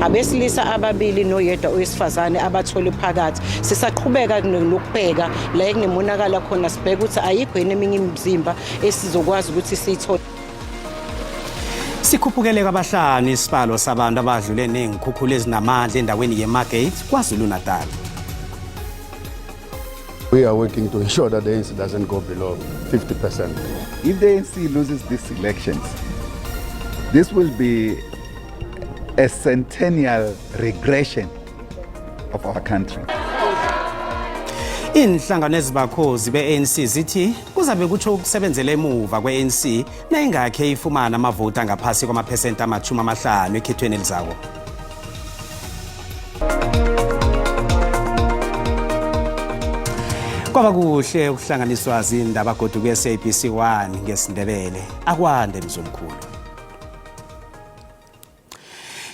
abesilisa ababili noyedwa owesifazane abathole phakathi. Sisaqhubeka nokubheka la ekunemonakala khona sibheke ukuthi ayikho yini eminye imizimba esizokwazi ukuthi siyithole. Sikhuphukele kwabahlanu isibalo sabantu abadlule nezikhukhula ezinamandla endaweni yeMargate KwaZulu-Natal. We are working to ensure that the ANC doesn't go below 50%. If the ANC loses these elections, this will be a centennial regression of our country. Inhlangano ezibakhozi be-ANC zithi kuzabe kutsho ukusebenzela emuva kwe-ANC nayingakhe ifumana amavoti angaphasi kwamaphesenti ama-50 ekhethweni elizako. Kwaba kuhle ukuhlanganiswa zindaba kodwa ku-SABC 1 ngesiNdebele akwande mzumkhulu.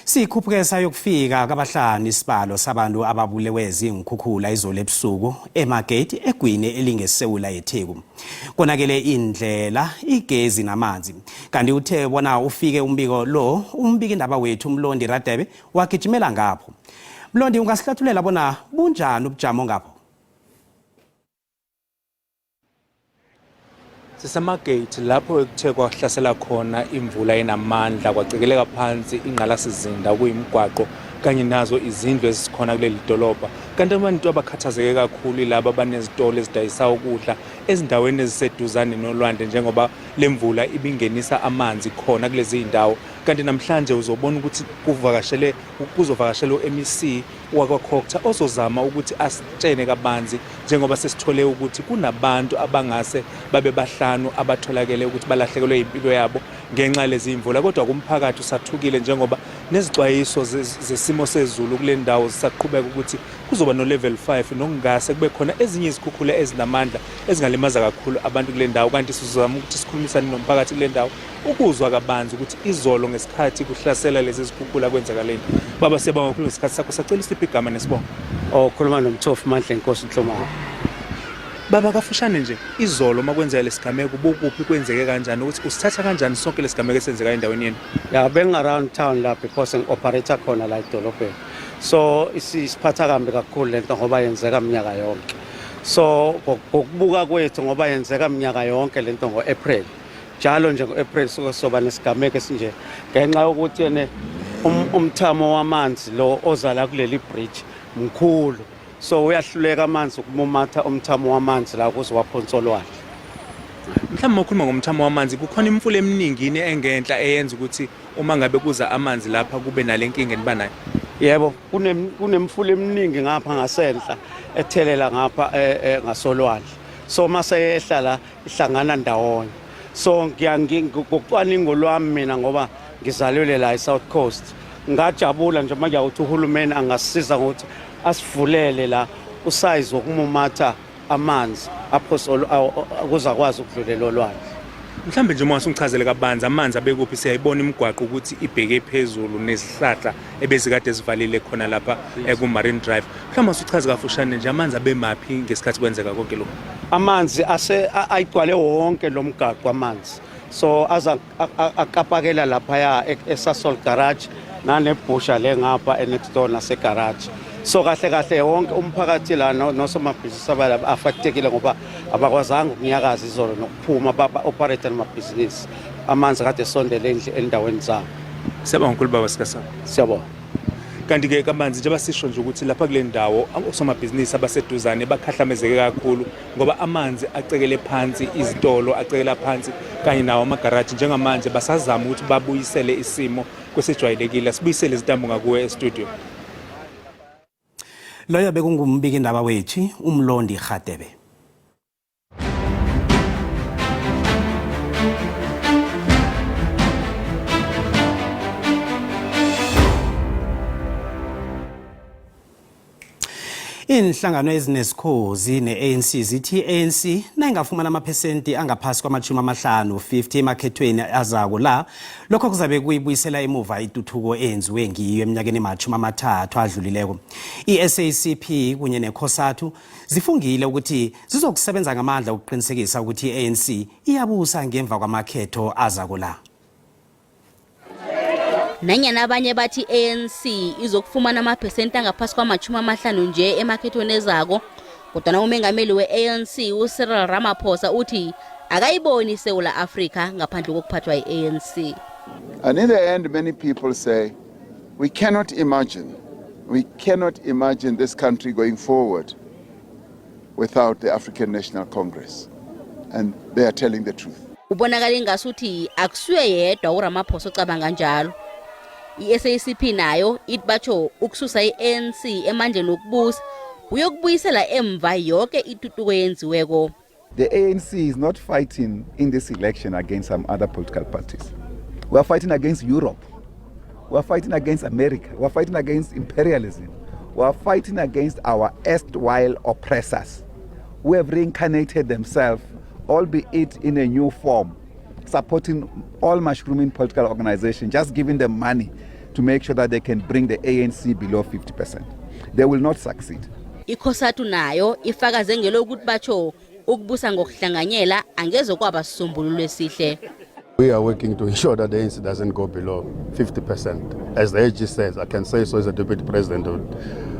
Sikhuphukela sayokufika kwabahlanu isibalo sabantu ababulewe izikhukhula izolo ebusuku eMargate egwini elingesewula yeTheku. Konakele indlela, igezi namanzi. Kanti uthe bona ufike umbiko lo, umbiki indaba wethu uMlondi Radebe wagijimela ngapho. Mlondi ungasihlathulela bona bunjani ubujamo ngapho? SABC lapho ekuthe kwahlasela khona imvula enamandla kwacekeleka phansi ingqalasizinda kuyimigwaqo kanye nazo izindlu ezikhona kuleli dolobha. Kanti abantu abakhathazeke kakhulu laba abanezitolo ezidayisa ukudla ezindaweni eziseduzane nolwandle njengoba lemvula ibingenisa amanzi khona kulezi indawo. Kanti namhlanje uzobona ukuthi kuzovakashela uMEC wakwaKhokhtha ozozama ukuthi asitshene kabanzi njengoba sesithole ukuthi kunabantu abangase babe bahlanu abatholakele ukuthi balahlekelwe impilo yabo ngenxa lezi imvula. Kodwa kumphakathi usathukile njengoba nezixwayiso zesimo sezulu kule ndawo zisaqhubeka ukuthi kuzoba no level 5 nokungase kube khona ezinye izikhukhula ezinamandla ezingalimaza kakhulu abantu kule ndawo. Kanti sizozama ukuthi sikhulumisane nomphakathi kule ndawo ukuzwa kabanzi ukuthi izolo ngesikhathi kuhlasela lezi zikhukhula kwenzakaleni. Baba siyabonga kakhulu ngesikhathi sakho, sacela isiphi igama nesibongo. Khuluma noMthofu Mandla Nkosi Nhlomalo. Baba kafushane nje izolo makwenzeka lesigameko bokuphi kwenzeke kanjani ukuthi usithatha kanjani sonke lesigameko esenzeka endaweni yenu? Ya around town la because operator khona la edolobheni. So isiphatha kambi kakhulu lento ngoba yenzeka minyaka yonke. So ngokubuka kwethu ngoba yenzeka minyaka yonke lento ngoApril. Njalo nje ngoApril soba nesigameko esinje ngenxa yokuthi yene umthamo wamanzi lo ozala kuleli bridge mkhulu. So uyahluleka amanzi ukumumatha umthamo wamanzi la kuzowaphonsolwana. Mhlawumbe ukhuluma ngomthamo wamanzi kukhona imfula eminingi engenhla eyenza ukuthi uma ngabe kuza amanzi lapha kube nalenkinga enibanayo. Yebo kunemfula eminingi ngapha ngasenhla ethelela ngapha ngasolwandle. So mase yehla la ihlangana ndawonye. So ngokucwaningo lwami mina ngoba ngizalelwe la eSouth Coast ngajabula nje manje ukuthi uhulumeni angasisiza ngokuthi asivulele la usize wokumumatha amanzi aphosolo akuzakwazi ukudlulela olwandle. Mhlambe nje uma usungichazele kabanzi amanzi abekuphi siyayibona imigwaqo ukuthi ibheke phezulu nezihlahla ebezikade zivalile khona lapha eku-Marine Drive. Mhlawumbe usuchaza kafushane nje amanzi abemaphi ngesikhathi kwenzeka konke lokho? Amanzi ayigcwale wonke lo mgaqo amanzi. So akapakela lapha eSasol garage nanebhusha lengapha next door nasegarage. So kahle wonke umphakathi la nosomabhizinisi abala affectekile ngoba abakwazanga ukunyakaza izolo nokuphuma baba operate amabhizinisi. Amanzi kade sondele endaweni zabo. Siyabonga kakhulu baba sikasa. Siyabonga. Kanti ke kabanzi nje basisho nje ukuthi lapha kule ndawo osomabhizinisi abaseduzane bakhahlamezeke kakhulu ngoba amanzi acekele phansi izitolo acekela phansi kanye nawo amagaraji njengamanje basazama ukuthi babuyisele isimo kwesejwayelekile sibuyisele izitambu ngakuwe e-studio. Loyo bekungumbiki indaba wethu uMlondi Radebe. Inhlangano ezinesikhozi ne-ANC zithi ANC nayingafumana amaphesenti angaphasi kwama-50 emakhethweni azako la lokho kuzabe kuyibuyisela emuva ituthuko eyenziwe ngiyo eminyakeni ema-30 adlulileko. I-SACP kunye nekhosathu zifungile ukuthi zizokusebenza ngamandla ukuqinisekisa ukuthi i-ANC iyabusa ngemva kwamakhetho azako la. Nanyana abanye bathi ANC izokufumana amaphesenti angaphasi kwama-50 nje emakhethweni ezako, kodwa umengameli we-ANC uCyril Ramaphosa uthi akayiboni iSewula Afrika ngaphandle kokuphathwa yi-ANC. And in the end, many people say, we cannot imagine this country going forward without the African National Congress. And they are telling the truth. Ubonakala ingasuthi akusuye yedwa uRamaphosa ocabanga njalo. I-SABC nayo ithi batsho ukususa i-ANC emandleni okubusa uyokubuyisela emva yonke itutuko yenziweko. The ANC is not fighting in this election against some other political parties. We are fighting against Europe. We are fighting against America. We are fighting against imperialism. We are fighting against our erstwhile oppressors who have reincarnated themselves, albeit in a new form, supporting all mushrooming political organizations, just giving them money to make sure that they can bring the ANC below 50%. They will not succeed. ICOSATU nayo ifakaze ngelokuthi batsho ukubusa ngokuhlanganyela angeze kwaba sisombululo esihle. We are working to ensure that the ANC doesn't go below 50%. As the AG says, I can say so as a deputy president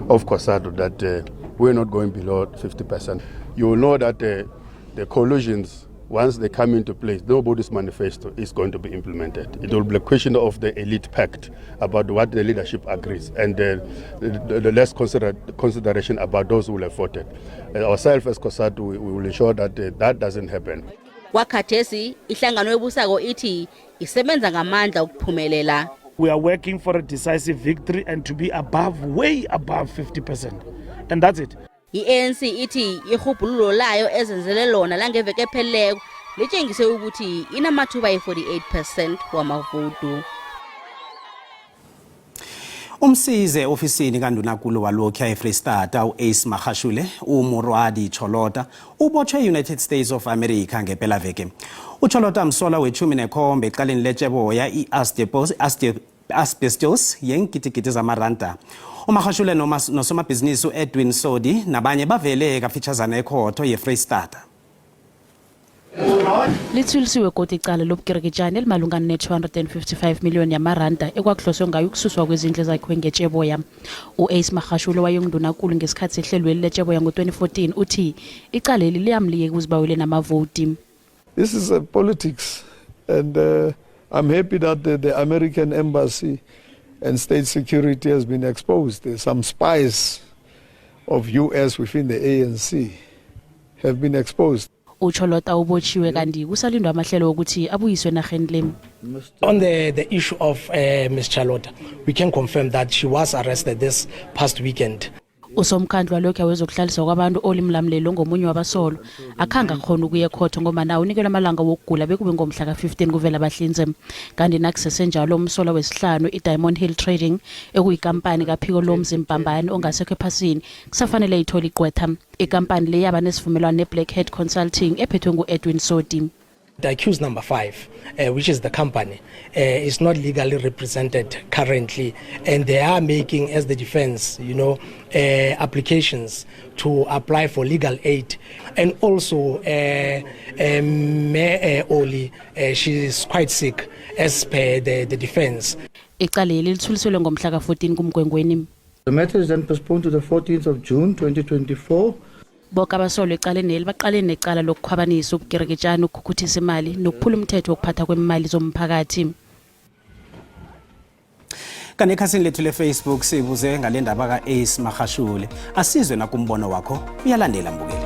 of COSATU that we're not going below 50%. You will know that the coalitions, once they come into place, nobody's manifesto is going to be implemented. It will be a question of the elite pact about what the leadership agrees and the less consideration about those who will have voted. Ourselves as COSATU, we will ensure that that doesn't happen. Wakhathesi ihlangano ebusako ithi isebenza ngamandla ukuphumelela. We are working for a decisive victory and to be way above 50%. And that's it. I-ANC ithi ihubhululo layo ezenzele lona langeveke epheleleko litshengise ukuthi inamathuba yi-48% wamavotu. Umsize ofisini kaNdunankulu walokhu eFreystata uAce Magashule uMurwadi Cholota ubotshwe United States of America ngepelaveke. uCholota msola we-17 eqaleni letsheboya i-asbestos yengitigidi zamaranda. uMagashule nosomabhizinisi uEdwin Sodi nabanye bavele kafitshazana ekhotho yeFreystata. Litshulisiwe kodwa icala lobugerekejane elimalungana ne-255 million yamaranda ekwakuhloswe ngayo ukususwa kwezindlu zakhiwe ngetsheboya. uAce Magashule wayonguNdunankulu ngesikhathi sehlelweni letsheboya ngo-2014 uthi icala leli liyamliyeka ukuzibawele namavoti. This is politics and I'm happy that the American embassy and state security has been exposed. There's some spies of US within the ANC have been exposed. uCholota ubotshiwe kanti kusalindwa amahlelo ukuthi abuyiswe enarheni le. On the issue of Ms. Cholota, we can confirm that she was arrested this past weekend. Usomkhandlu walokhu wezokuhlaliswa kwabantu olimlamlelo ngomunye wabasolo akhanga khona ukuya ekhotho ngoba nawo unikelwe amalanga wokugula bekube ngomhla ka-15 kuvela abahlinze. Kanti nakusesenjalo umsola wesihlanu iDiamond Hill Trading ekuyikampani kaphiko lomzimbambane ongasekho ephasini kusafanele ithole igqwetha. Ikampani le yaba nesivumelwano neBlackhead Consulting ephethwe nguEdwin Sodi. The accused number 5, which is the company, is not legally represented currently, and they are making, as the defense, applications to apply for legal aid. And also, Oli, she is quite sick, as per the defense. Icaleli lithuliselwe ngomhla ka-14 kuMgwengweni. The matter is then postponed to the 14th of June 2024. Boka abasolo ecaleni baqale necala lokukhwabanisa ubugerekejane ukukhukhutisa imali nokuphula umthetho wokuphatha kwemali zomphakathi. Kanti ekhasini lethu leFacebook sibuze ngale ndaba kaAce Magashule. Asizwe nakumbono wakho uyalandela mbukeli.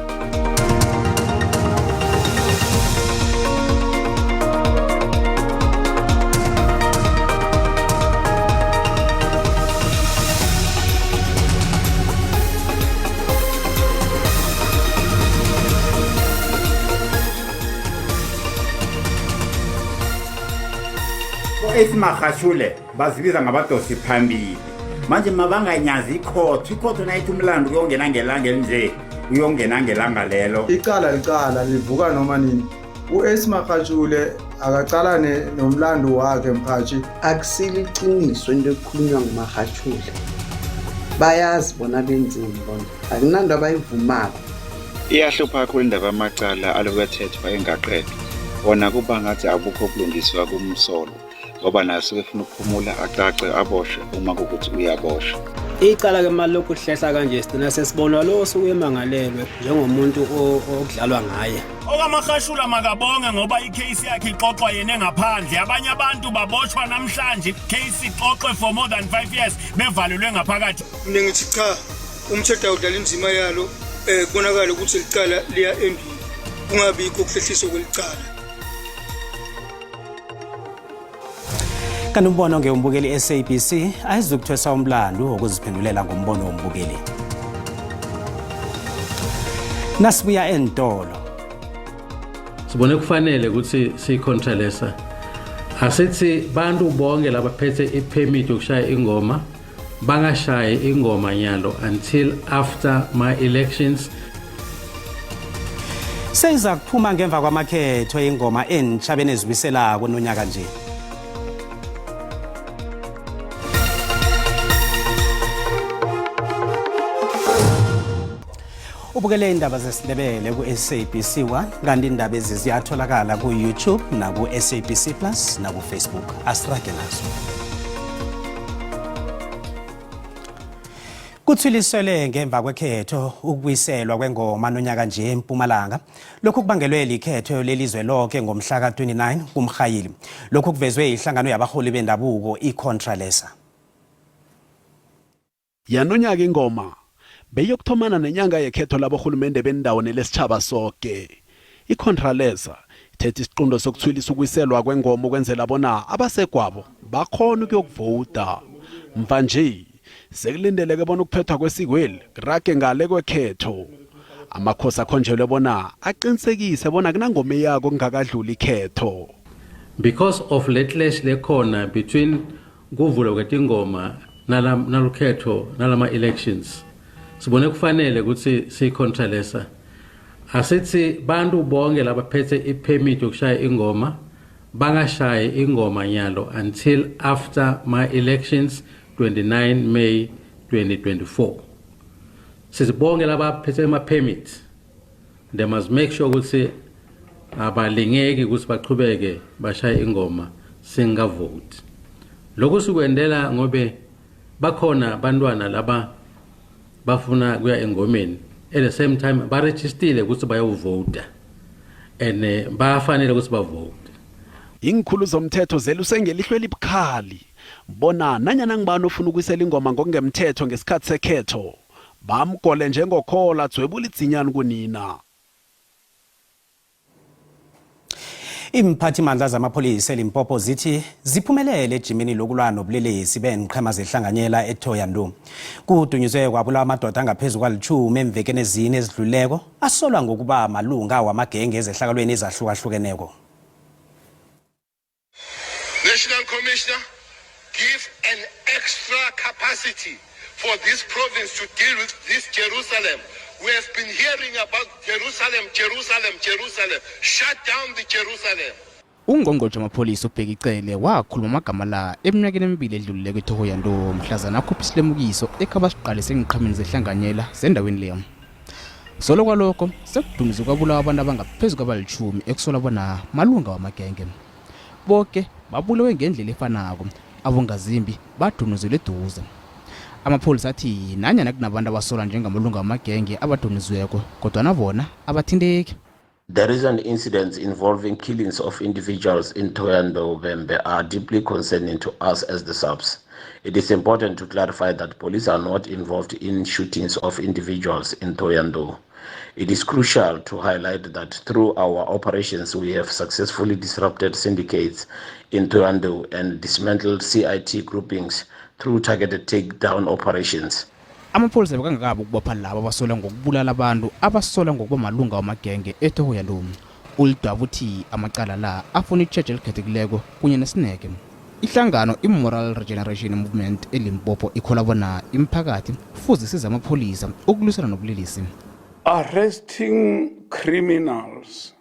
uAce Magashule bazibiza ngabadosi phambili manje mabanganyazi ikhotho nayithi umlando uyongena ngelanga elinje uyongena ngelanga lelo. Icala livuka noma nini. uAce Magashule akaqalane nomlando wakhe mkhathi. Akusiliqiniso into ekhulunywa nguMagashule. Bayazi bona benzini bona akunando abayivumako. Iyahlupha kwindaba amacala alokuthethwa engaqedwa wona kuba ngathi akukho kulungiswa kumsolo ngoba naso efuna ukuphumula acace aboshwe uma kukuthi uyaboshwa. Icala ke mali lokhu hlehla kanje sidina sesibona lo suyemangalelwe njengomuntu okudlalwa ngaye. Okamahashula makabonge ngoba icase yakhe ixoxwa yena ngaphandle. Abanye abantu baboshwa namhlanje case ixoxwe for more than 5 years bevalelwe ngaphakathi. Mina ngithi cha umthetho awudlala indima yalo kubonakala ukuthi licala liya endini kungabikho ukuhlehliswa kwelicala. Kanti umbono ngeumbukeli SABC ayizukuthwesa umlando wokuziphendulela ngombono wombukeli. Nasibuya entolo. Sibone kufanele ukuthi siyicontrolesa. Asithi bantu bonke labaphethe ipermit yokushaya ingoma bangashayi ingoma nyalo until after my elections. Seiza kuphuma ngemva kwamakhetho ingoma entsha benezibisela kononyaka nje. Ubukele indaba zesiNdebele ku SABC 1 kanti indaba ezi ziyatholakala ku YouTube na ku SABC Plus na ku Facebook. Asirage nazo. Kuthuliswele ngemva kwekhetho ukubuyiselwa kwengoma nonyaka nje eMpumalanga. Lokhu kubangelwe likhetho lelizwe lonke ngomhla ka-29 kuMrhayili. Lokhu kuvezwe ihlangano yabaholi bendabuko iContralesa. Yanonyaka ingoma beyokuthomana nenyanga yekhetho labohulumende bendawo nelesitshaba sonke. IContralesa ithethe isiqundo sokuthwilisa ukuyiselwa kwengoma ukwenzela bona abasegwabo bakhona ukuyokuvota. Mvanje sekulindeleke bona ukuphethwa kwesikweli kurage ngale kwekhetho. Amakhosi akhonjelwe bona aqinisekise bona kunangoma yako kungakadluli ikhetho. Because of letlash lekhona between kuvulwa kwetingoma nalukhetho nalama elections. Sibone kufanele ukuthi siyicontrolesa. Asithi bantu bonke labaphethe ipermit yokushaya ingoma bangashayi ingoma nyalo until after my elections 29 May 2024. Sizibonge labaphethe ama permit. They must make sure ukuthi abalingeki ukuthi baqhubeke bashaye ingoma singavote. Lokho sikwendela ngobe bakhona abantwana laba bafuna kuya engomeni at the same time ba registered ukuthi bayovota and bafanele ukuthi bavote. Ingikhulu zomthetho zelusengelihlwe libukhali bona nanyana ngibani ofuna ukuyisela ingoma ngokungemthetho ngesikhathi sekhetho bamgole njengokhola dzwebula idzinyani kunina. Imphathimandla zamapholisa eLimpopo zithi ziphumelele ejimeni lokulwa nobulelesi benqhema zehlanganyela eThoyandou. Kudunyuzwe kwabulawa amadoda angaphezulu kwalithumi emvekeni ezine ezidluleko asolwa ngokuba amalunga wamagenge ezehlakalweni ezahlukahlukeneko. National Commissioner, give an extra capacity for this province to deal with this Jerusalem. We have been hearing about Jerusalem, Jerusalem, Jerusalem. Shut down the Jerusalem. Ungqongqotjhe wamapholisa uBhekicele wakhuluma amagama la eminyakeni emibili edlulile kweThoyandou mhlazana akhupha isilemukiso ekhaba siqalise enqhameni zehlanganyela sendaweni leyo. Solo kwalokho sekudumizwe kwabulawa abantu abangaphezulu kwabalithumi ekusola bona malunga wamagenge. Bonke babulewe ngendlela efanako, abongazimbi badunuzelwe eduze. Amapholisa athi nanyana kunabantu abasola njengamalunga wamagenge abadunuzweko kodwa nabona abathindeki. The recent incidents involving killings of individuals in Thoyandou Vembe are deeply concerning to us as the SABC. It is important to clarify that police are not involved in shootings of individuals in Thoyandou. It is crucial to highlight that through our operations we have successfully disrupted syndicates in Thoyandou and dismantled CIT groupings through targeted takedown operations. Amapholisa bekangakabi ukubopha labo abasola ngokubulala abantu abasola ngokuba malunga wamagenge eThoyandou. Ulidwaba uthi amacala la afuna icheche elikhethekileko kunye nesineke. Ihlangano iMoral Regeneration Movement eLimpopo ikhola bona imphakathi futhi siza amapholisa ukulwisana nobulelesi. Arresting criminals,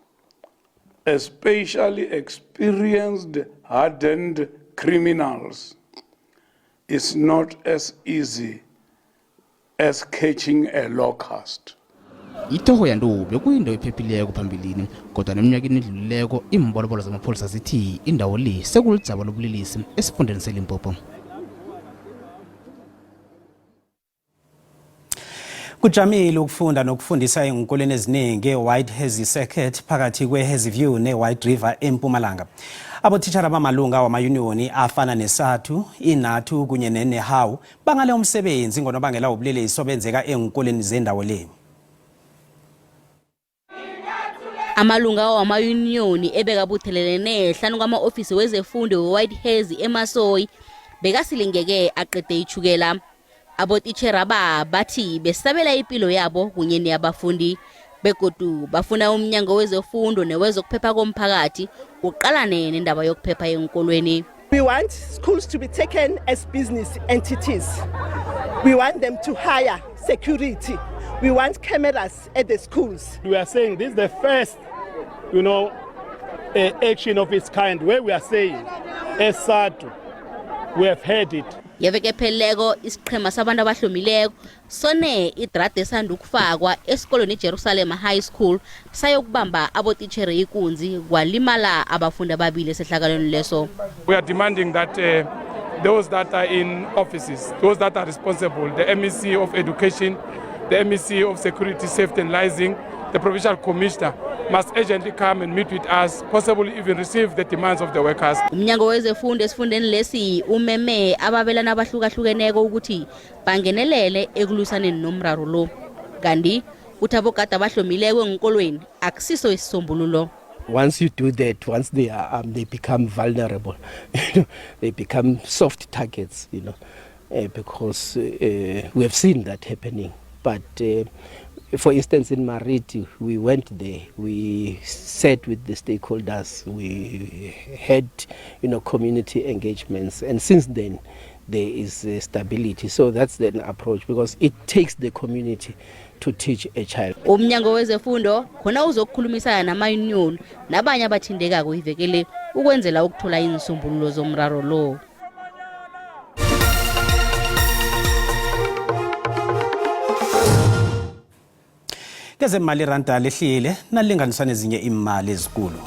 especially experienced, hardened criminals, is not as easy as catching a locust. iThohoyandou bekuyindawo ephephileko phambilini kodwa neminyakeni edlulileko imbolobolo zamapholisa zithi indawo le sekulidzaba lobulelesi esifundeni seLimpopo. Kujamile ukufunda nokufundisa enkolweni eziningi eWhite Hazy Circuit phakathi kweHazy View neWhite River eMpumalanga. Abotitshara bamalunga wamayuniyoni afana neSATU, iNATU kunye neNEHAWU bangale umsebenzi ngonobangela ubulelesi obenzeka enkolweni zendawo le. Amalunga wamayuniyoni ebekabuthelelene hlanu kwama-ofisi wezefundo weWhite Hazy eMasoyi bekasilingeke aqede ichukela. Abotitshera bathi besabela impilo yabo kunye neyabafundi begodu bafuna umnyango wezefundo newezokuphepha komphakathi uqalane nendaba yokuphepha enkolweni. We want schools to be taken as business entities. We want them to hire security. We want cameras at the schools. We are saying this is the first, action of its kind where we are saying, as SADU, we have heard it. Yeveke pheleleko isiqhema sabantu abahlomileko sone idrade esanda ukufakwa esikolweni eJerusalem High School sayokubamba abotitshera ikunzi kwalimala abafundi ababili esehlakalweni leso. We are demanding that those that are in offices, those that are responsible, the MEC of Education, the MEC of Security, Safety and Licensing, the Provincial Commissioner must urgently come and meet with us, possibly even receive the demands of the workers. Umnyango wezefundo esifundeni lesi umeme ababelana abahlukahlukeneko ukuthi bangenelele ekulusaneni nomraro lo. Kanti uthi abogada abahlomileko enkolweni akusiso isisombululo. Once you do that, once they become vulnerable, they become soft targets, because we have seen that happening. But for instance, in Mariti, we went there, we sat with the stakeholders, we had, community engagements, and since then there is stability. So that's the approach, because it takes the community to teach a child. Umnyango wezefundo khona uzokukhulumisana nama-union nabanye abathindekako ivekele ukwenzela ukuthola izisombululo zomraro lo. Kezemali ranta lehlile nalinganiswa nezinye imali ezikulu.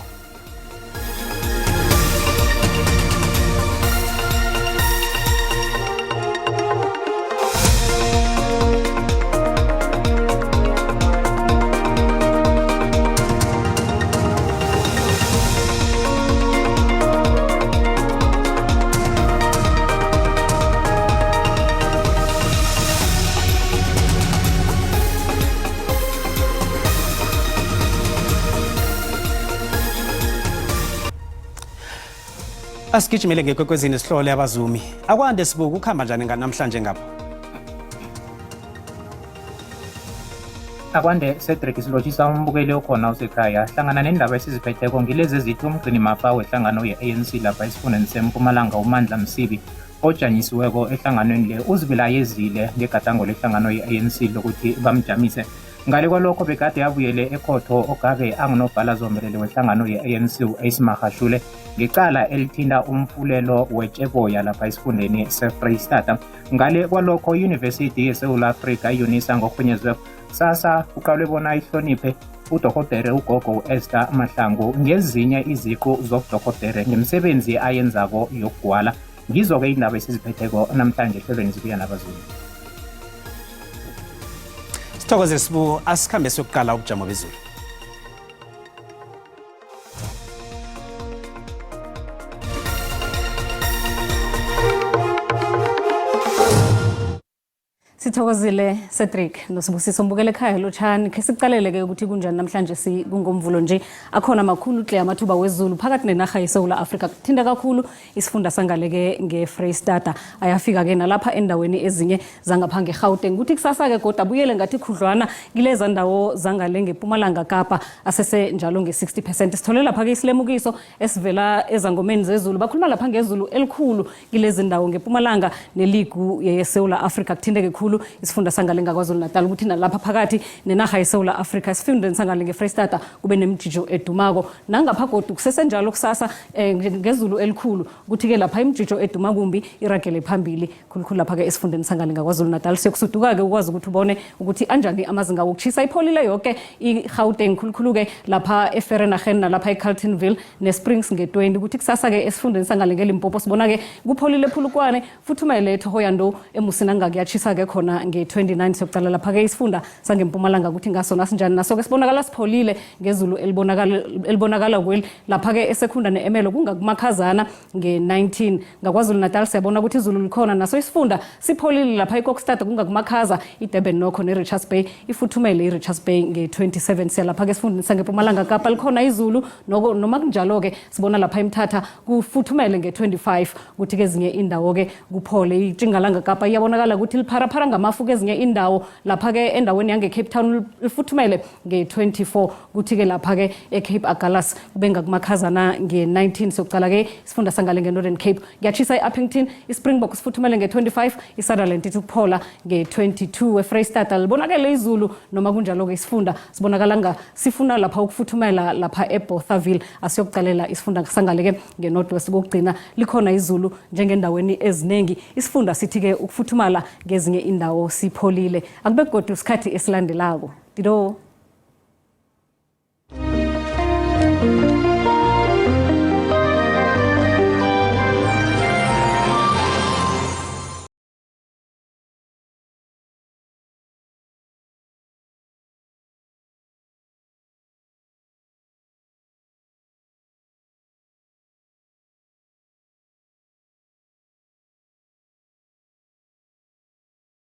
Asigijimele ngekwekwezini sihlole abazumi. Akwande sibuka ukuhamba njani namhlanje ngapha? Akwande Cedric silotshisa umbukeli okhona usekhaya hlangana nendaba esiziphetheko ngilezi ezithi umgcini mafa wehlangano ye-ANC lapha esifundeni seMpumalanga uMandla Msibi ojanyisiweko ehlanganweni le uzibilayezile ngegadango lehlangano ye-ANC lokuthi bamjamise. Ngale kwalokho bekade yabuyele ekhotho ogabe angunobhala zombelele wehlangano ye-ANC u-Ace Magashule ngecala elithinta umfulelo wetsheboya lapha esifundeni seFreystata. Ngale kwalokho University yeSouth Africa iUNISA ngokuhunyezwe sasa uqalwe bona ihloniphe uDokotela uGogo Esther Mahlangu ngezinye iziqu zobuDokotela ngemisebenzi ayenzako yokugwala. Ngizo-ke indaba esiziphetheko namhlanje ehlelweni zibuya nabazulu. Sithokoze sibu asikhambe sokuqala ubujamo bezulu. Sithokozile Cedric noSibusiso mbukele ekhaya lotshani ke siqaleleke ukuthi kunjani namhlanje kungomvulo nje akhona makhulu hle amathuba wezulu phakathi nenaga yeSouth Africa kuthinta kakhulu isifunda sangaleke ngeFreystata ayafika ke nalapha endaweni ezinye zangapha ngeGauteng ukuthi kusasa ke kodwa abuyele ngathi khudlwana kileza ndawo zangale ngeMpumalanga Kapa asese njalo nge60%. Sithole lapha ke isilemukiso esivela ezangomeni zezulu bakhuluma lapha ngezulu elikhulu kilezi ndawo ngeMpumalanga neligu yeSouth Africa kuthindeke kakhulu isifunda sangale ngaKwaZulu Natal ukuthi nalapha phakathi nenaga yeSouth Africa isifundeni sangale ngeFreystata kube nemijijo edumako nangapha kodwa kusesenjalo kusasa ngezulu elikhulu ukuthi ke lapha imijijo eduma kumbi iragele phambili khulukhulu lapha ke esifundeni sangale ngaKwaZulu Natal siyokusuduka ke ukwazi ukuthi ubone ukuthi anjani amazinga wokuchisa ipholile yonke iGauteng khulukhulu ke lapha eFerrenhagen nalapha eCarltonville neSprings nge20 ukuthi kusasa ke esifundeni sangale ngeLimpopo sibona ke kupholile phulukwane futhi umayeletho hoyando eMusinanga kuyachisa ke khona nge29 sokucala lapha ke isifunda sangempumalanga ukuthi ngasona sinjani naso ke sibonakala sipholile ngezulu elibonakala kweli lapha ke esekhunda neEmelo kungakumakhazana nge19 ngaKwaZulu Natal siyabona ukuthi izulu likhona naso isifunda sipholile lapha eKokstad kungakumakhaza iDurban nokho neRichards Bay ifuthumele iRichards Bay nge27 siyalapha ke esifundeni sangempumalanga Kapa likhona izulu noma kunjalo ke sibona lapha eMthatha kufuthumele nge25 ukuthi kezinye indawo ke kuphole iTshingalanga Kapa iyabonakala ukuthi lipharaphara ngamafu kezinye indawo lapha ke endaweni yange Cape Town lifuthumele nge24 ukuthi ke lapha ke eCape Agulhas kube ngakumakhazana nge19 sokucala ke isifunda sangale ngeNorthern Cape kuyachisa eUppington iSpringbok sifuthumele nge25 iSutherland itukuphola nge22 eFreystata libonakala izulu noma kunjalo ke isifunda sibonakala sifuna lapha ukufuthumela lapha eBothaville asiyokucalela isifunda sangale ke ngeNorthwest kokugcina likhona izulu njengendaweni eziningi isifunda sithi ke ukufuthumala ngezinye indawo sipholile akube kodwa isikhathi esilandelako Dido